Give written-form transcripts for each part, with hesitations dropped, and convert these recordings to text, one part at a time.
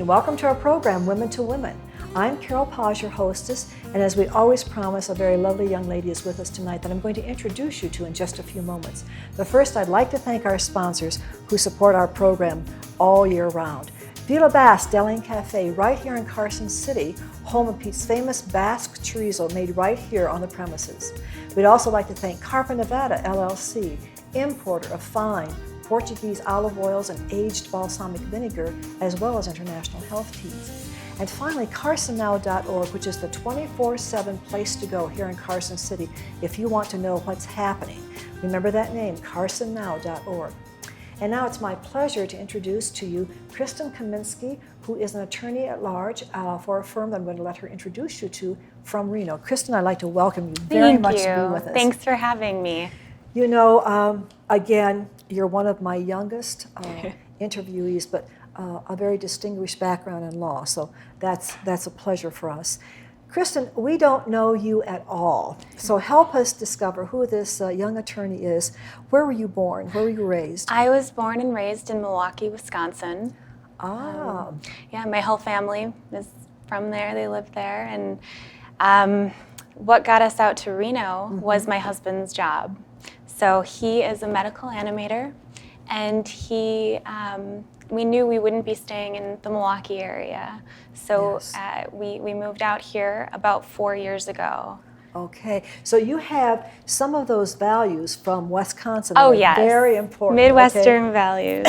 welcome to our program, Women to Women. I'm Carol Paz, your hostess, and as we always promise, a very lovely young lady is with us tonight that I'm going to introduce you to in just a few moments. But first, I'd like to thank our sponsors who support our program all year round. Vila Bass Deli and Cafe, right here in Carson City, home of Pete's famous Basque chorizo made right here on the premises. We'd also like to thank Carpa Nevada LLC, importer of fine Portuguese olive oils and aged balsamic vinegar, as well as international health teas. And finally, carsonnow.org, which is the 24/7 place to go here in Carson City if you want to know what's happening. Remember that name, carsonnow.org. And now it's my pleasure to introduce to you Kristin Kaminski, who is an attorney at large for a firm that I'm going to let her introduce you to from Reno. Kristin, I'd like to welcome you very much to be with us. Thanks for having me. You know, again, you're one of my youngest interviewees, but a very distinguished background in law, so that's a pleasure for us. Kristin, we don't know you at all, so help us discover who this young attorney is. Where were you born? Where were you raised? I was born and raised in Milwaukee, Wisconsin. Yeah, my whole family is from there. They live there, and what got us out to Reno was my husband's job. So he is a medical animator, and we knew we wouldn't be staying in the Milwaukee area. So we moved out here about 4 years ago. Okay, so you have some of those values from Wisconsin. Oh, yes. Very important. Midwestern values.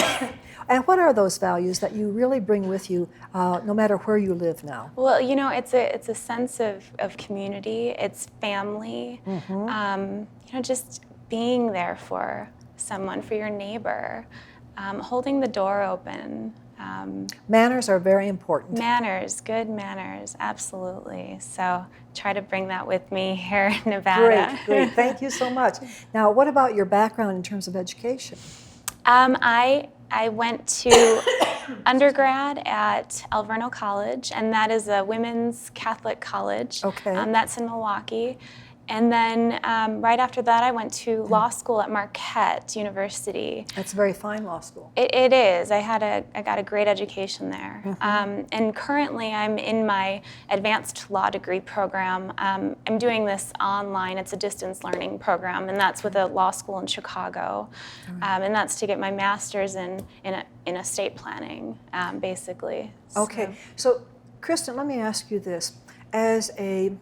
And what are those values that you really bring with you no matter where you live now? Well, you know, it's a sense of community. It's family. You know, just being there for someone, for your neighbor, holding the door open. Manners are very important. Manners, good manners, absolutely. So try to bring that with me here in Nevada. Great. Thank you so much. Now, what about your background in terms of education? I went to undergrad at Alverno College, and that is a women's Catholic college. Okay. That's in Milwaukee. And then right after that, I went to law school at Marquette University. That's a very fine law school. It is. I got a great education there. And currently, I'm in my advanced law degree program. I'm doing this online. It's a distance learning program, and that's with a law school in Chicago. And that's to get my master's in estate planning, basically. Okay. So, Kristin, let me ask you this: as a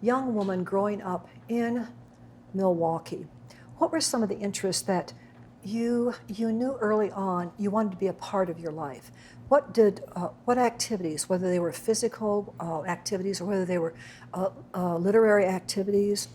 young woman growing up in Milwaukee, what were some of the interests that you knew early on you wanted to be a part of your life? What activities, whether they were physical activities or whether they were literary activities,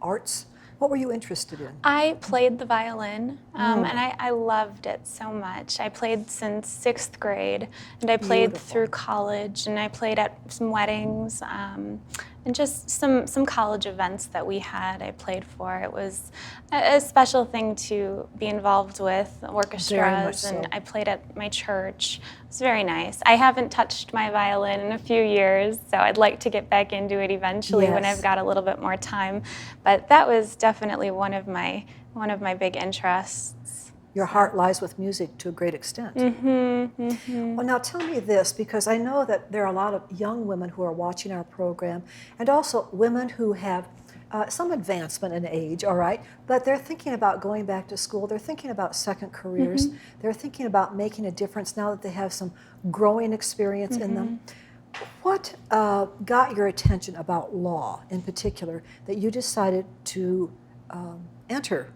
arts, what were you interested in? I played the violin, and I loved it so much. I played since 6th grade, and I played through college, and I played at some weddings, and just some college events that we had, I played for. It was a special thing to be involved with, orchestras, and I played at my church. It was very nice. I haven't touched my violin in a few years, so I'd like to get back into it eventually when I've got a little bit more time. But that was definitely one of my big interests. Your heart lies with music to a great extent. Well, now tell me this, because I know that there are a lot of young women who are watching our program, and also women who have some advancement in age, all right, but they're thinking about going back to school. They're thinking about second careers. They're thinking about making a difference now that they have some growing experience in them. What got your attention about law in particular that you decided to enter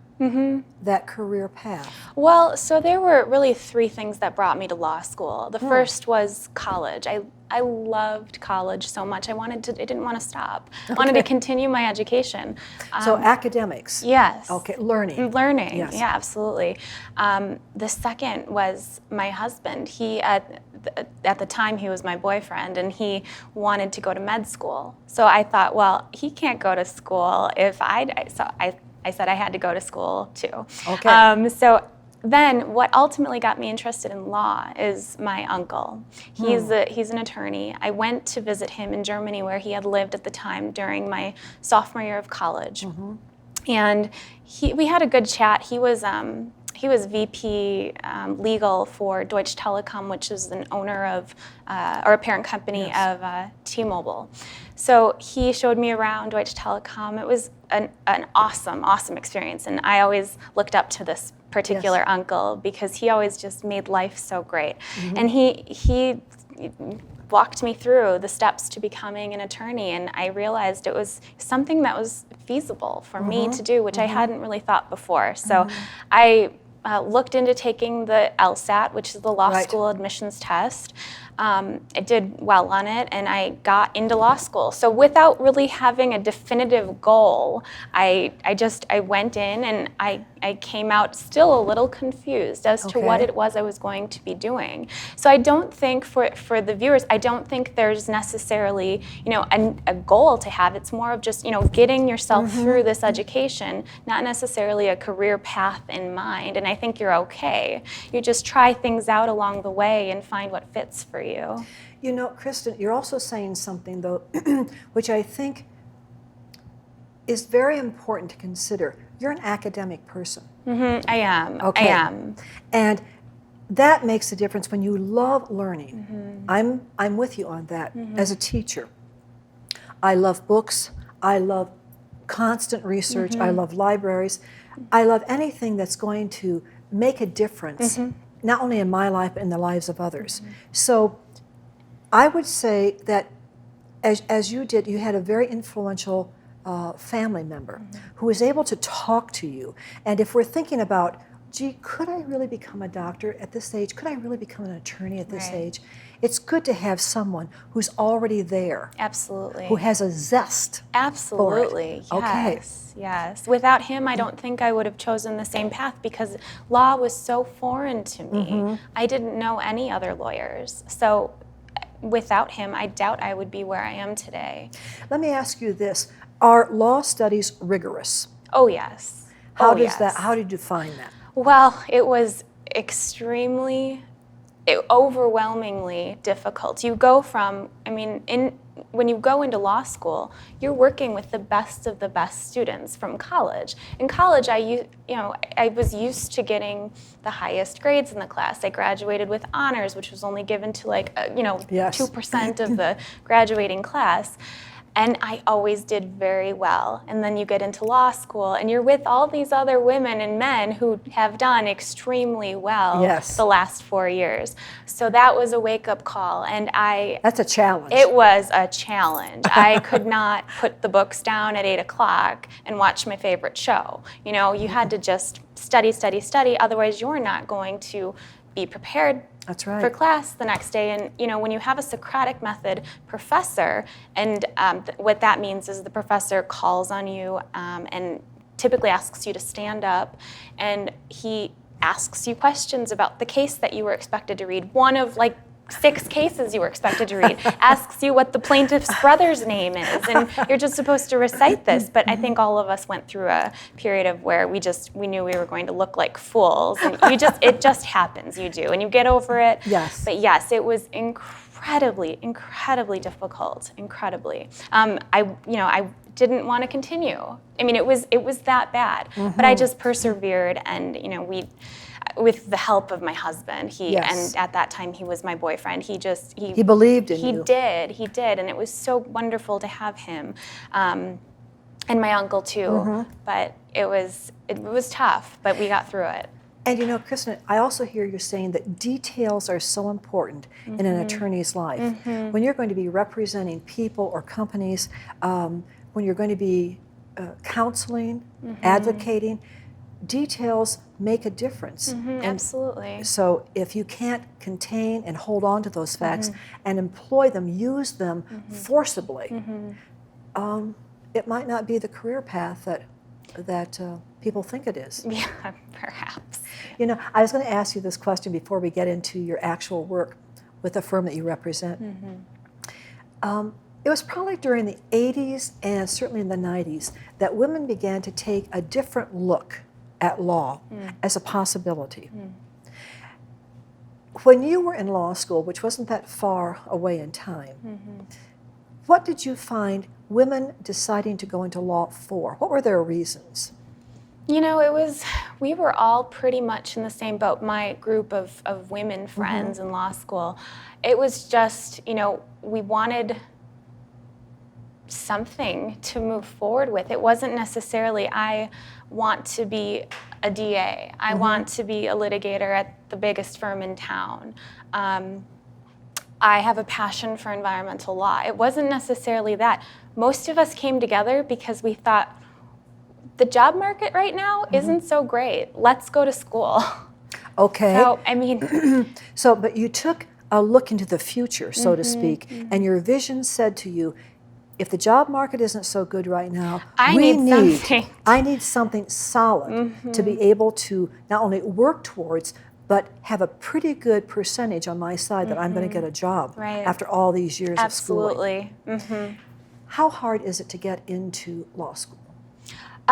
that career path? Well, so there were really 3 things that brought me to law school. The first was college. I loved college so much. I didn't want to stop. I wanted to continue my education. So academics. Yes. Okay, learning. Learning, yes. Yeah, absolutely. The second was my husband. He, at the time, he was my boyfriend, and he wanted to go to med school. So I thought, well, he can't go to school if I said I had to go to school too. Okay. So then what ultimately got me interested in law is my uncle. He's an attorney. I went to visit him in Germany, where he had lived at the time during my sophomore year of college. And we had a good chat. He was he was VP legal for Deutsche Telekom, which is an owner of, or a parent company of T-Mobile. So he showed me around Deutsche Telekom. It was an awesome, awesome experience. And I always looked up to this particular uncle because he always just made life so great. And he walked me through the steps to becoming an attorney, and I realized it was something that was feasible for me to do, which I hadn't really thought before. So I looked into taking the LSAT, which is the law school admissions test. I did well on it, and I got into law school. So without really having a definitive goal, I went in, and I came out still a little confused as to what it was I was going to be doing. So I don't think, for the viewers, I don't think there's necessarily, a goal to have. It's more of just, getting yourself through this education, not necessarily a career path in mind. And I think you're okay. You just try things out along the way and find what fits for you. Kristin, you're also saying something, though, which I think is very important to consider. You're an academic person. I am. Okay. I am. And that makes a difference when you love learning. I'm with you on that. As a teacher, I love books. I love constant research. I love libraries. I love anything that's going to make a difference, not only in my life, but in the lives of others. So I would say that as you did, you had a very influential family member who was able to talk to you. And if we're thinking about, gee, could I really become a doctor at this age? Could I really become an attorney at this age? It's good to have someone who's already there. Absolutely. Who has a zest. Absolutely. For it. Yes. Yes. Without him, I don't think I would have chosen the same path because law was so foreign to me. I didn't know any other lawyers. So without him, I doubt I would be where I am today. Let me ask you this. Are law studies rigorous? Oh, yes. How did you find that? Well, it was overwhelmingly difficult. You go from, when you go into law school, you're working with the best of the best students from college. In college, I was used to getting the highest grades in the class. I graduated with honors, which was only given to 2% of the graduating class. And I always did very well. And then you get into law school and you're with all these other women and men who have done extremely well the last 4 years. So that was a wake-up call. And That's a challenge. It was a challenge. I could not put the books down at 8 o'clock and watch my favorite show. You had to just study, study, study. Otherwise, you're not going to be prepared for class the next day. And when you have a Socratic method professor, and what that means is the professor calls on you and typically asks you to stand up, and he asks you questions about the case that you were expected to read. One of 6 cases you were expected to read, asks you what the plaintiff's brother's name is, and you're just supposed to recite this. But I think all of us went through a period of where we knew we were going to look like fools, and it just happens, you do, and you get over it. Yes. But yes, it was incredibly difficult, incredibly. I didn't want to continue. It was that bad, but I just persevered, and with the help of my husband, and at that time he was my boyfriend. He believed in you. He did, and it was so wonderful to have him, and my uncle too. But it was tough, but we got through it. And Kristin, I also hear you saying that details are so important in an attorney's life. When you're going to be representing people or companies, when you're going to be counseling, advocating, details make a difference. Absolutely. So if you can't contain and hold on to those facts and employ them, use them forcibly, it might not be the career path that people think it is. Yeah, perhaps. I was going to ask you this question before we get into your actual work with the firm that you represent. It was probably during the 80s and certainly in the 90s that women began to take a different look at law as a possibility. When you were in law school, which wasn't that far away in time, what did you find women deciding to go into law for? What were their reasons? You know, we were all pretty much in the same boat. My group of women friends in law school, it was just, you know, we wanted something to move forward with. It wasn't necessarily, I want to be a DA. I want to be a litigator at the biggest firm in town. I have a passion for environmental law. It wasn't necessarily that. Most of us came together because we thought, the job market right now isn't so great. Let's go to school. Okay. So, I mean. But you took a look into the future, so to speak, and your vision said to you, if the job market isn't so good right now, I need something solid to be able to not only work towards, but have a pretty good percentage on my side that I'm going to get a job after all these years of schooling. Absolutely. How hard is it to get into law school?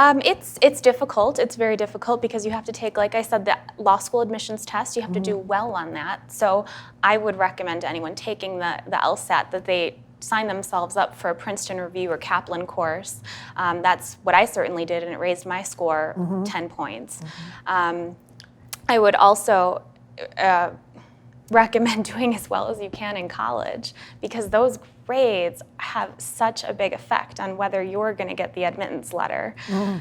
It's difficult. It's very difficult because you have to take, like I said, the law school admissions test. You have to do well on that. So I would recommend to anyone taking the LSAT that they sign themselves up for a Princeton Review or Kaplan course. That's what I certainly did, and it raised my score 10 points. I would also recommend doing as well as you can in college, because those grades have such a big effect on whether you're going to get the admittance letter. You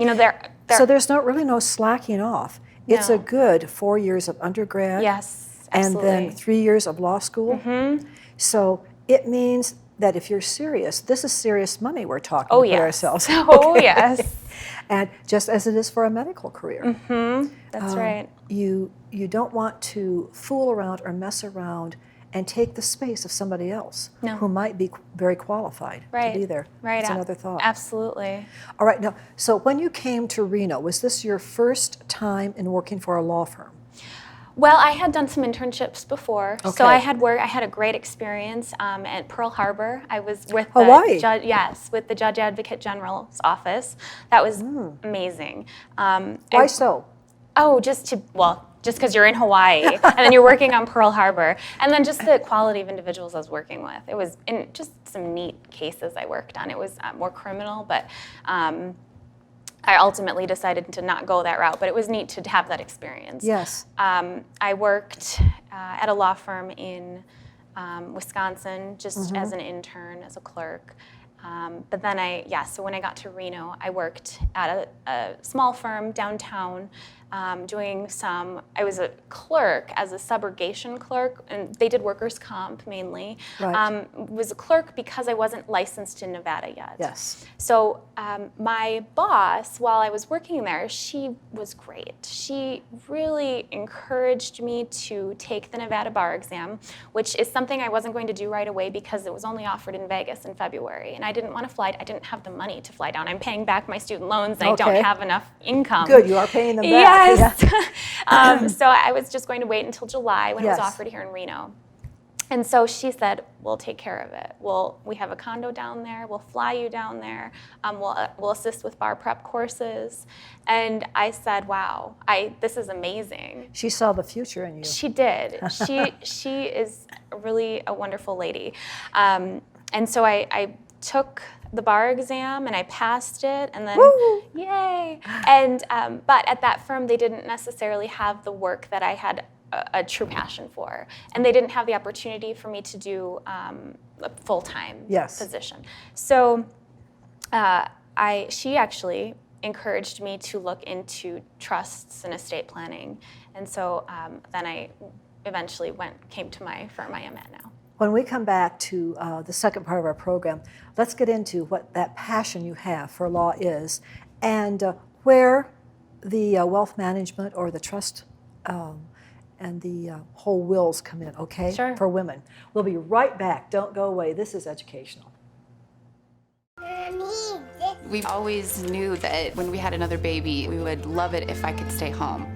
know, so there's really no slacking off. It's a good 4 years of undergrad. Yes, And absolutely. then 3 years of law school. So it means that if you're serious, this is serious money we're talking about ourselves. Oh, yes. And just as it is for a medical career. That's right. You don't want to fool around or mess around and take the space of somebody else who might be very qualified to be there. That's another thought. Absolutely. All right, now, so when you came to Reno, was this your first time in working for a law firm? Well, I had done some internships before, so I had a great experience at Pearl Harbor. I was with Hawaii. With the Judge Advocate General's office. That was amazing. Why so? Oh, just because you're in Hawaii and then you're working on Pearl Harbor, and then just the quality of individuals I was working with. It was just some neat cases I worked on. It was more criminal, but I ultimately decided to not go that route, but it was neat to have that experience. Yes. I worked at a law firm in Wisconsin just as an intern, as a clerk. But then so when I got to Reno, I worked at a small firm downtown I was a clerk as a subrogation clerk, and they did workers' comp mainly. Right. Was a clerk because I wasn't licensed in Nevada yet. Yes. So my boss, while I was working there, she was great. She really encouraged me to take the Nevada bar exam, which is something I wasn't going to do right away because it was only offered in Vegas in February, and I didn't want to fly. I didn't have the money to fly down. I'm paying back my student loans, and I don't have enough income. Good, you are paying them back. Yes. Yeah. So I was just going to wait until July when it was offered here in Reno. And so she said, we'll take care of it. We have a condo down there. We'll fly you down there. We'll assist with bar prep courses. And I said, wow, this is amazing. She saw the future in you. She did. She is really a wonderful lady. And so I took the bar exam and I passed it, and then yay! And but at that firm they didn't necessarily have the work that I had a true passion for, and they didn't have the opportunity for me to do a full-time position. So she actually encouraged me to look into trusts and estate planning, and so then I eventually came to my firm I am at now. When we come back to the second part of our program, let's get into what that passion you have for law is, and where the wealth management or the trust and the whole wills come in, okay? Sure. For women. We'll be right back. Don't go away. This is educational. We always knew that when we had another baby, we would love it if I could stay home.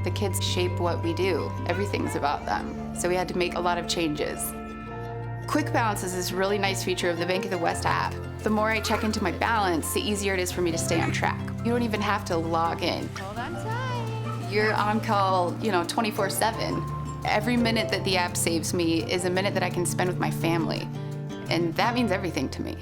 The kids shape what we do. Everything's about them. So we had to make a lot of changes. Quick Balance is this really nice feature of the Bank of the West app. The more I check into my balance, the easier it is for me to stay on track. You don't even have to log in. Hold on tight. You're on call, 24/7. Every minute that the app saves me is a minute that I can spend with my family. And that means everything to me.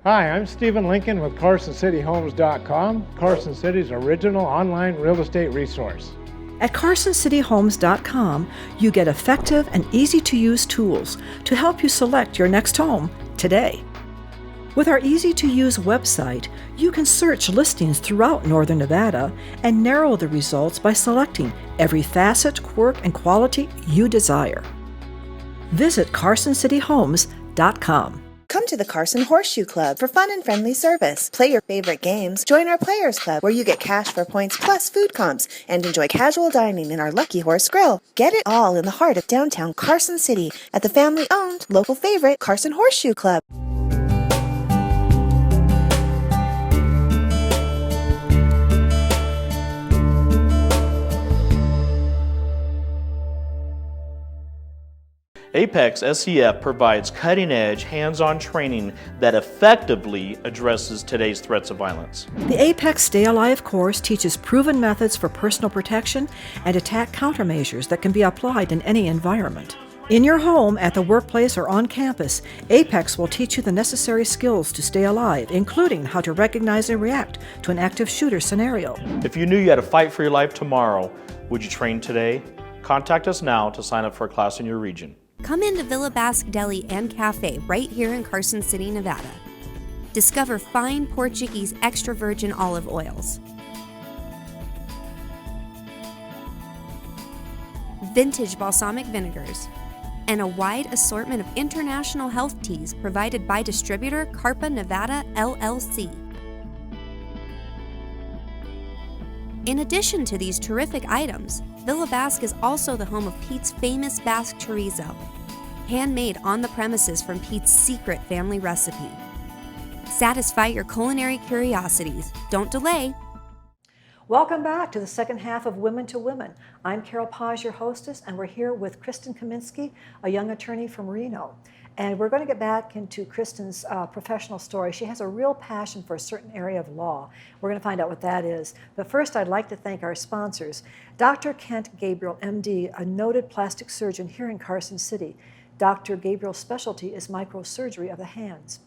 Hi, I'm Stephen Lincoln with CarsonCityHomes.com, Carson City's original online real estate resource. At CarsonCityHomes.com, you get effective and easy-to-use tools to help you select your next home today. With our easy-to-use website, you can search listings throughout Northern Nevada and narrow the results by selecting every facet, quirk, and quality you desire. Visit CarsonCityHomes.com. Come to the Carson Horseshoe Club for fun and friendly service. Play your favorite games, join our Players Club where you get cash for points plus food comps, and enjoy casual dining in our Lucky Horse Grill. Get it all in the heart of downtown Carson City at the family-owned, local favorite Carson Horseshoe Club. Apex SCF provides cutting-edge, hands-on training that effectively addresses today's threats of violence. The Apex Stay Alive course teaches proven methods for personal protection and attack countermeasures that can be applied in any environment. In your home, at the workplace, or on campus, Apex will teach you the necessary skills to stay alive, including how to recognize and react to an active shooter scenario. If you knew you had to fight for your life tomorrow, would you train today? Contact us now to sign up for a class in your region. Come into Villa Basque Deli and Cafe right here in Carson City, Nevada. Discover fine Portuguese extra virgin olive oils, vintage balsamic vinegars, and a wide assortment of international health teas provided by distributor Carpa Nevada LLC. In addition to these terrific items, Villa Basque is also the home of Pete's famous Basque chorizo, handmade on the premises from Pete's secret family recipe. Satisfy your culinary curiosities. Don't delay. Welcome back to the second half of Women to Women. I'm Carol Paz, your hostess, and we're here with Kristin Kaminski, a young attorney from Reno. And we're going to get back into Kristin's professional story. She has a real passion for a certain area of law. We're going to find out what that is. But first, I'd like to thank our sponsors. Dr. Kent Gabriel, MD, a noted plastic surgeon here in Carson City. Dr. Gabriel's specialty is microsurgery of the hands.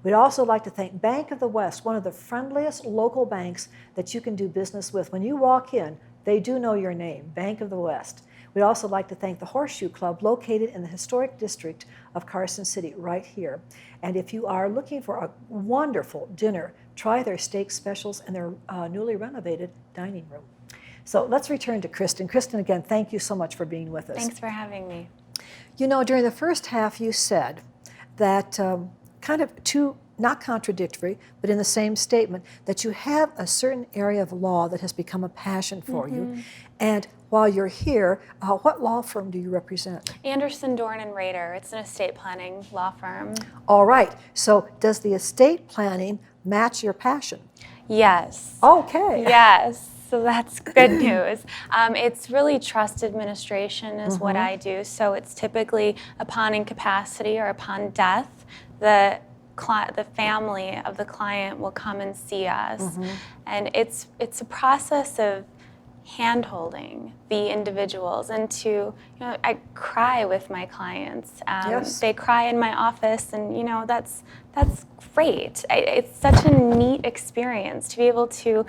We'd also like to thank Bank of the West, one of the friendliest local banks that you can do business with. When you walk in, they do know your name, Bank of the West. We'd also like to thank the Horseshoe Club, located in the historic district of Carson City, right here. And if you are looking for a wonderful dinner, try their steak specials and their newly renovated dining room. So let's return to Kristin. Kristin, again, thank you so much for being with us. Thanks for having me. You know, during the first half, you said that kind of two, not contradictory, but in the same statement, that you have a certain area of law that has become a passion for you. And while you're here, what law firm do you represent? Anderson, Dorn, and Rader. It's an estate planning law firm. All right. So does the estate planning match your passion? Yes. Okay. Yes. So that's good news. It's really trust administration is what I do. So it's typically upon incapacity or upon death, the family of the client will come and see us. And it's a process of hand-holding the individuals into, I cry with my clients. Yes. They cry in my office, and that's great. It's such a neat experience to be able to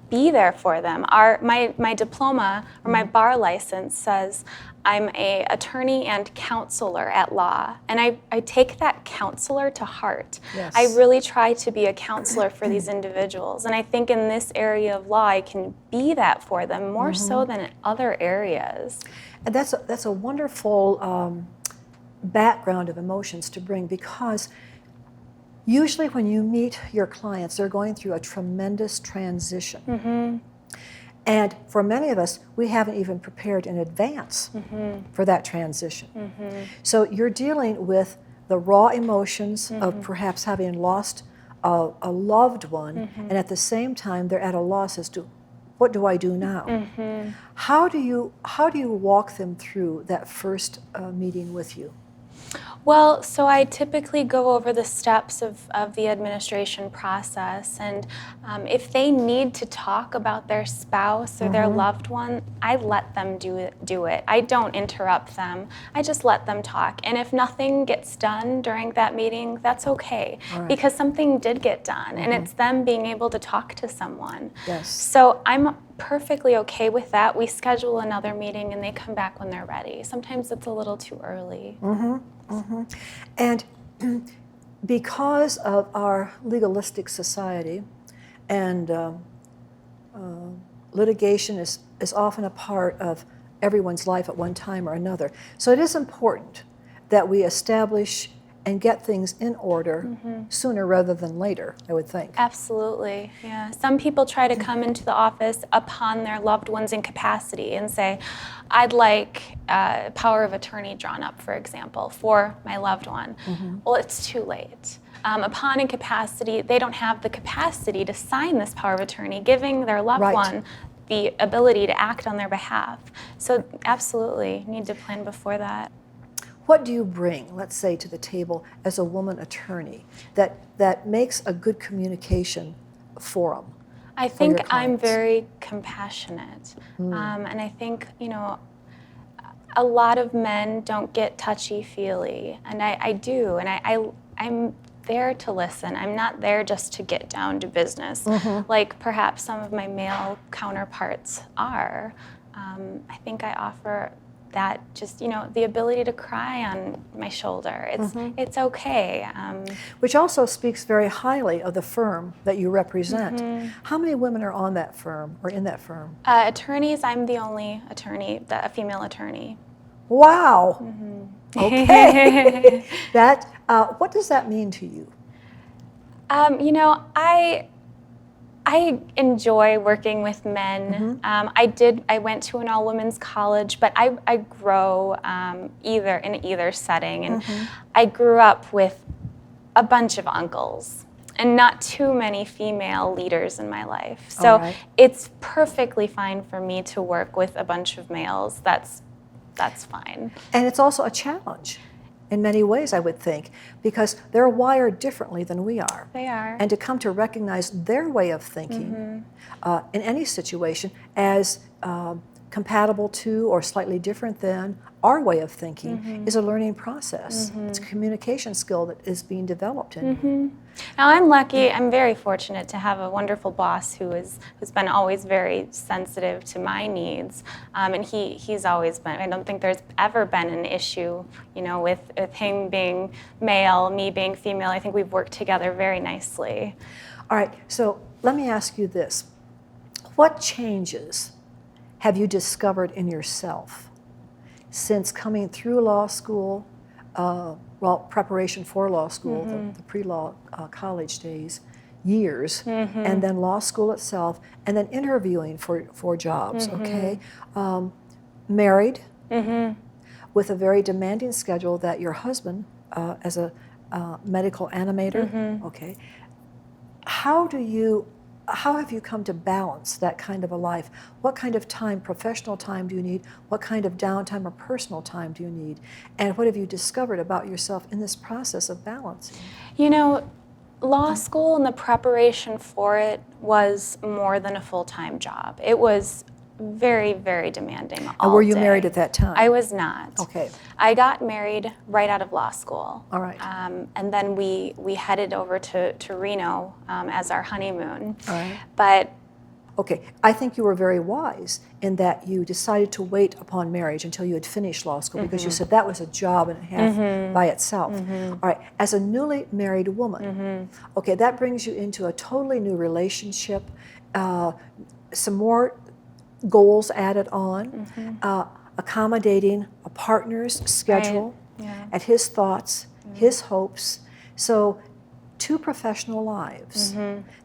be there for them. My diploma or my bar license says I'm an attorney and counselor at law, and I take that counselor to heart. Yes. I really try to be a counselor for these individuals, and I think in this area of law I can be that for them more so than in other areas. And that's a wonderful background of emotions to bring, because usually when you meet your clients, they're going through a tremendous transition. And for many of us, we haven't even prepared in advance for that transition. So you're dealing with the raw emotions of perhaps having lost a loved one, and at the same time, they're at a loss as to, what do I do now? How do you walk them through that first meeting with you? Well, so I typically go over the steps of the administration process, and if they need to talk about their spouse or their loved one, I let them do it. I don't interrupt them. I just let them talk. And if nothing gets done during that meeting, that's okay, because something did get done, and it's them being able to talk to someone. Yes. So I'm perfectly okay with that. We schedule another meeting, and they come back when they're ready. Sometimes it's a little too early. And because of our legalistic society, and litigation is often a part of everyone's life at one time or another. So it is important that we establish and get things in order sooner rather than later, I would think. Absolutely, yeah. Some people try to come into the office upon their loved one's incapacity and say, I'd like power of attorney drawn up, for example, for my loved one. Well, it's too late. Upon incapacity, they don't have the capacity to sign this power of attorney, giving their loved one the ability to act on their behalf. So absolutely, need to plan before that. What do you bring, let's say, to the table as a woman attorney that makes a good communication forum? I think I'm very compassionate. And I think, a lot of men don't get touchy-feely, and I do, and I'm there to listen. I'm not there just to get down to business, like perhaps some of my male counterparts are. I think I offer that, just the ability to cry on my shoulder. It's okay. Which also speaks very highly of the firm that you represent. How many women are on that firm or in that firm? Attorneys, I'm the only attorney, a female attorney. Wow. Okay. What does that mean to you? I enjoy working with men. I went to an all-women's college, but I grow in either setting. And I grew up with a bunch of uncles and not too many female leaders in my life. So it's perfectly fine for me to work with a bunch of males. That's fine. And it's also a challenge in many ways, I would think, because they're wired differently than we are. They are. And to come to recognize their way of thinking in any situation as compatible to or slightly different than our way of thinking is a learning process. It's a communication skill that is being developed in Now I'm lucky, I'm very fortunate to have a wonderful boss who's been always very sensitive to my needs. And he's always been, I don't think there's ever been an issue, with him being male, me being female. I think we've worked together very nicely. All right, so let me ask you this. What changes have you discovered in yourself since coming through law school, preparation for law school, the pre-law college days, years, and then law school itself, and then interviewing for jobs, okay? Married, with a very demanding schedule that your husband, as a medical animator, okay? How have you come to balance that kind of a life? What kind of time, professional time, do you need? What kind of downtime or personal time do you need? And what have you discovered about yourself in this process of balancing? Law school and the preparation for it was more than a full-time job. It was very, very demanding all And were you day. married at that time? I was not. Okay. I got married right out of law school. All right. And then we headed over to Reno as our honeymoon. All right. But okay, I think you were very wise in that you decided to wait upon marriage until you had finished law school because you said that was a job and a half by itself. All right, as a newly married woman, okay, that brings you into a totally new relationship, some more goals added on, accommodating a partner's schedule at his thoughts, his hopes. So 2 professional lives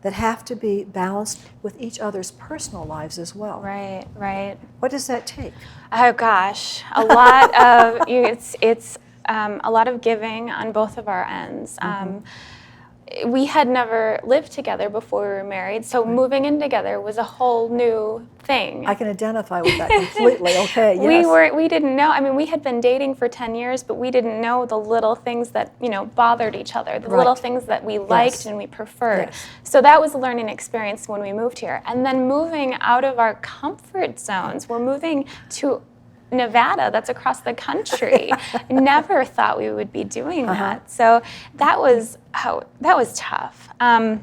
that have to be balanced with each other's personal lives as well. Right, right. What does that take? Oh gosh, a lot of it's a lot of giving on both of our ends. we had never lived together before we were married, so moving in together was a whole new thing. I can identify with that completely. Okay, yes. We didn't know. I mean, we had been dating for 10 years, but we didn't know the little things that, you know, bothered each other, the little things that we liked and we preferred. Yes. So that was a learning experience when we moved here. And then moving out of our comfort zones, we're moving to Nevada, that's across the country. Never thought we would be doing that. So that was tough. Are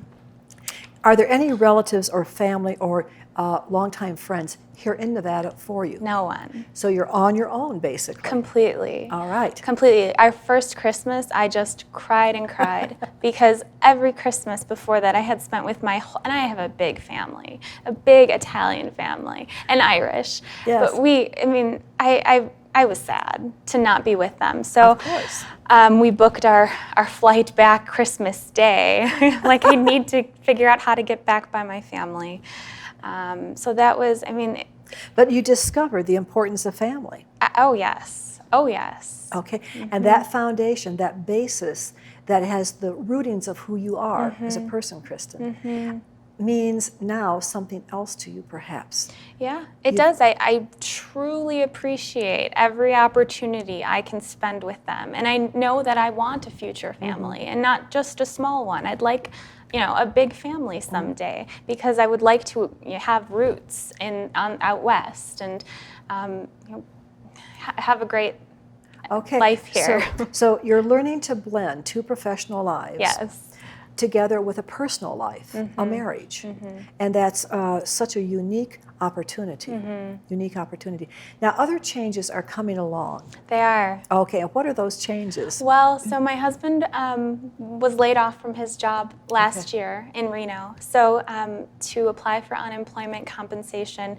there any relatives or family or longtime friends here in Nevada for you? No one. So you're on your own, basically. Completely. All right. Completely. Our first Christmas, I just cried and cried because every Christmas before that I had spent with my whole, and I have a big family, a big Italian family, and Irish. Yes. But I was sad to not be with them. So of course. We booked our flight back Christmas Day. Like, I need to figure out how to get back by my family. So that was, But you discovered the importance of family. Oh, yes. Oh, yes. Okay. And that foundation, that basis that has the rootings of who you are as a person, Kristin, means now something else to you, perhaps. Yeah, it does. I truly appreciate every opportunity I can spend with them. And I know that I want a future family and not just a small one. I'd like, you know, a big family someday because I would like to have roots out west and have a great life here. So you're learning to blend two professional lives. Yes. Together with a personal life, a marriage. And that's such a unique opportunity, unique opportunity. Now, other changes are coming along. They are. Okay, and what are those changes? Well, so my husband was laid off from his job last year in Reno. So to apply for unemployment compensation,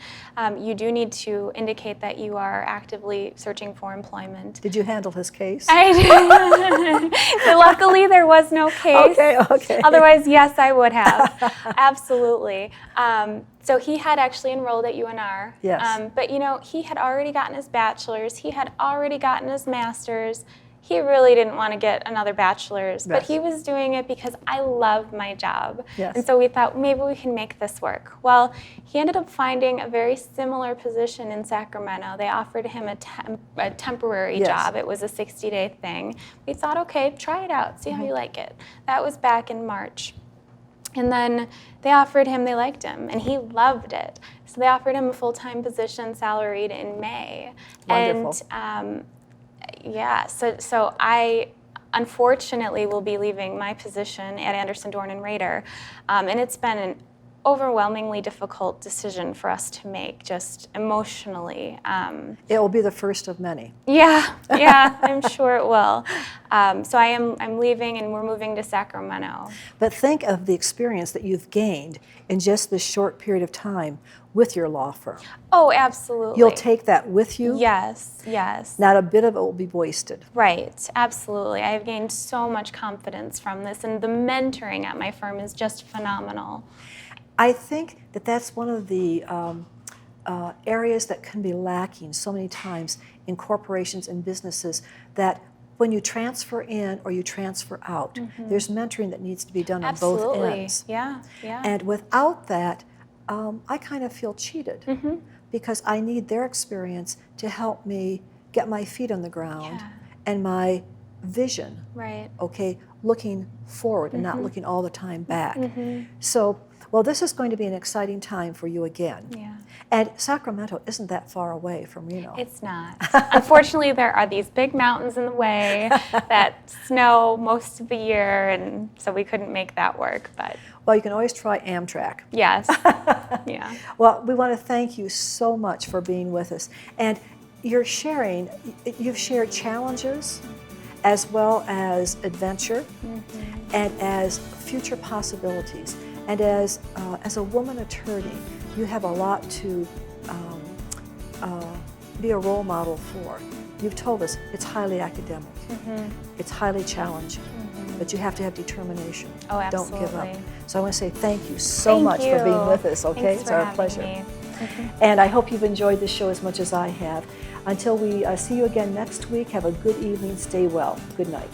you do need to indicate that you are actively searching for employment. Did you handle his case? I did. Luckily, there was no case. Okay. Otherwise, yes, I would have. Absolutely. So he had actually enrolled at UNR. Yes. But, you know, he had already gotten his bachelor's. He had already gotten his master's. He really didn't want to get another bachelor's, but he was doing it because I love my job. Yes. And so we thought, maybe we can make this work. Well, he ended up finding a very similar position in Sacramento. They offered him a temporary job. It was a 60-day thing. We thought, okay, try it out, see how you like it. That was back in March. And then they offered him, they liked him, and he loved it. So they offered him a full-time position, salaried in May. Wonderful. And so I unfortunately will be leaving my position at Anderson, Dorn and Rader. And it's been an overwhelmingly difficult decision for us to make, just emotionally. It will be the first of many. Yeah, I'm sure it will. So I'm leaving and we're moving to Sacramento. But think of the experience that you've gained in just this short period of time with your law firm. Oh, absolutely. You'll take that with you? Yes. Not a bit of it will be wasted. Right, absolutely. I've gained so much confidence from this, and the mentoring at my firm is just phenomenal. I think that that's one of the areas that can be lacking so many times in corporations and businesses, that when you transfer in or you transfer out, there's mentoring that needs to be done on both ends. Yeah. And without that, I kind of feel cheated because I need their experience to help me get my feet on the ground and my vision, okay, looking forward and not looking all the time back. So, well, this is going to be an exciting time for you again. Yeah. And Sacramento isn't that far away from Reno. It's not. Unfortunately, there are these big mountains in the way that snow most of the year, and so we couldn't make that work. But well, you can always try Amtrak. yes, yeah. Well, we want to thank you so much for being with us. And you've shared challenges as well as adventure and as future possibilities. And as a woman attorney, you have a lot to be a role model for. You've told us it's highly academic, it's highly challenging, but you have to have determination. Oh, absolutely. Don't give up. So I want to say thank you so much for being with us, okay? Thanks it's for our having pleasure. me. And I hope you've enjoyed this show as much as I have. Until we see you again next week, have a good evening, stay well. Good night.